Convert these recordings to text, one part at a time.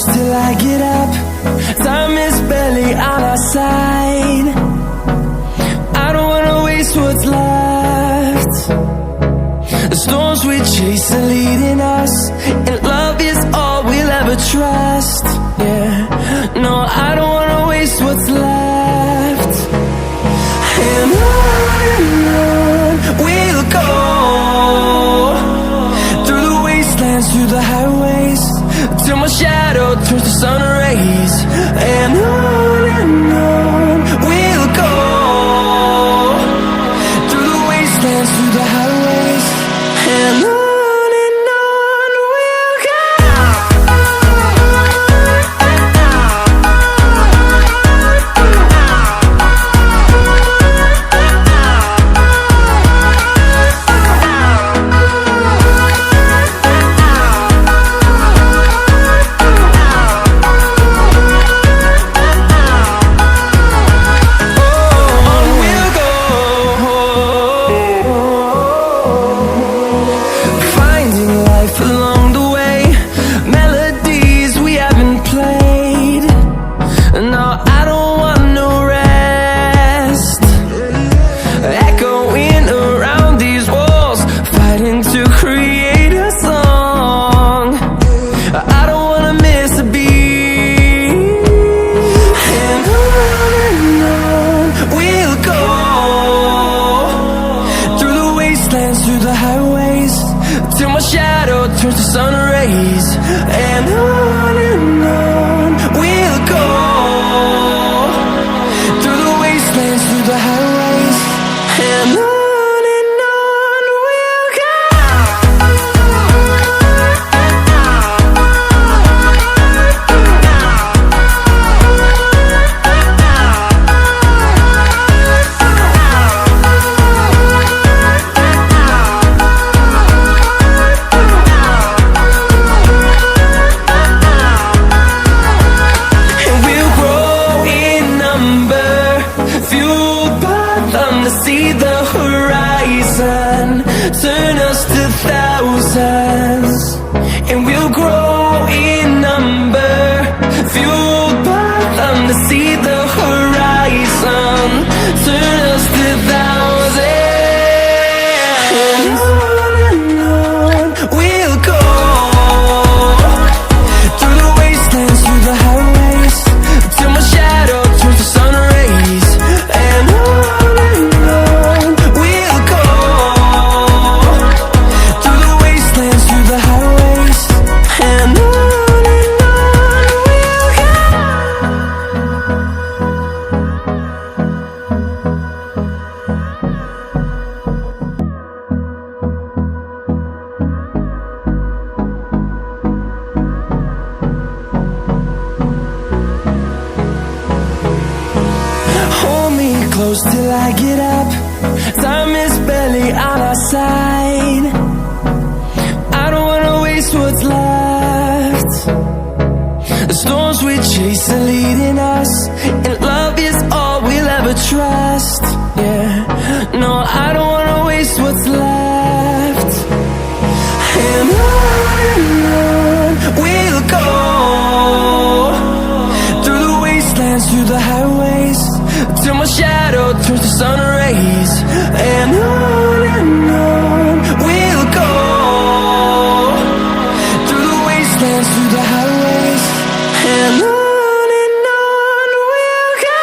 close till I get up. Time is barely on our side. I don't wanna waste what's left. The storms we chase are leading us, and love is all we'll ever trust. Yeah, no, I don't wanna waste what's left. And on we'll go, through the wastelands, through the highways, till my shadow turns to sun rays. And on we'll go, through the wastelands, through the highways, and on we'll go. Close till I get up. Time is barely on our side. I don't wanna waste what's left. The storms we chase are leading us, and love is all we'll ever trust. Yeah, no, I don't wanna waste what's left. And on we'll go, through the wastelands, through the highways, till my shadow turns to sun rays. And on we'll go, through the wastelands, through the highways, and on we'll go.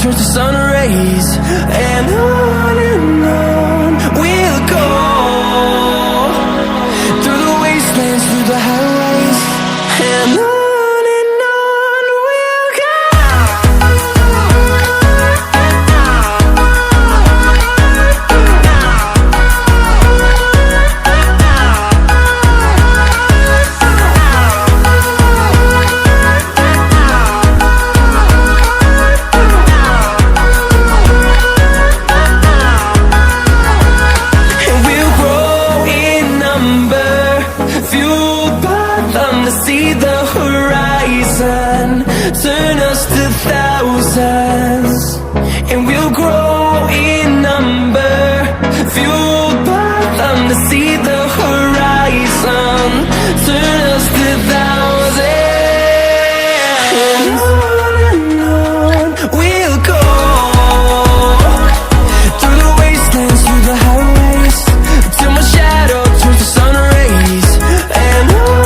turns to sun rays, and on we'll go, through the wastelands, through the highways, and on we'll go. See the horizon, turn us to thousands, and we'll grow in number, fueled by them to see the horizon, turn us to thousands, and on we'll go, through the wastelands, through the highways, till my shadow turns to sun rays, and on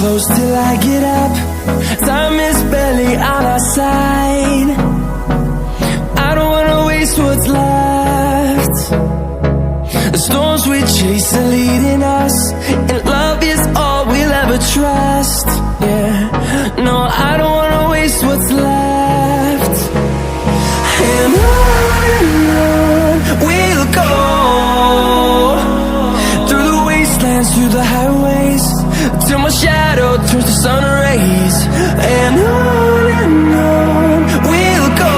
close till I get up. Time is barely on our side. I don't wanna waste what's left. The storms we chase are leading us, and love is all we'll ever trust. Yeah, no, I don't wanna waste what's left. And on we'll go, through the wastelands, through the highways, till my shadow turns to sun rays, and on we'll go,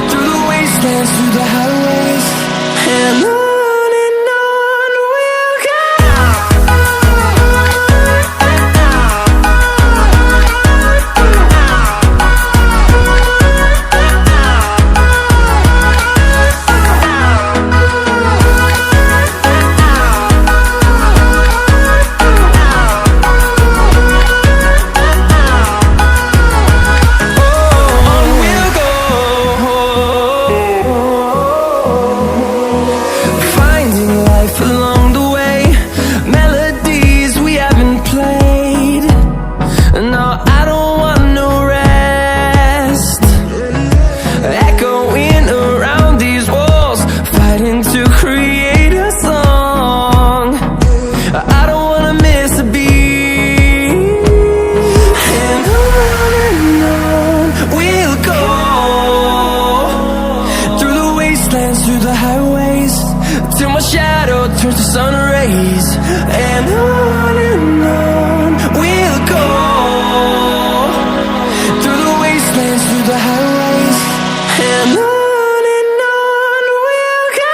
through the wastelands, through the highways, and on we'll go. Through the highways, till my shadow turns to sun rays, and on we'll go, through the wastelands, through the highways, and on we'll go.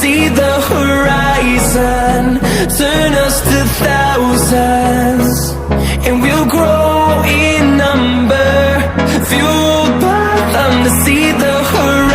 See the horizon, turn us to thousands, and we'll grow in number, fueled by them to see the horizon.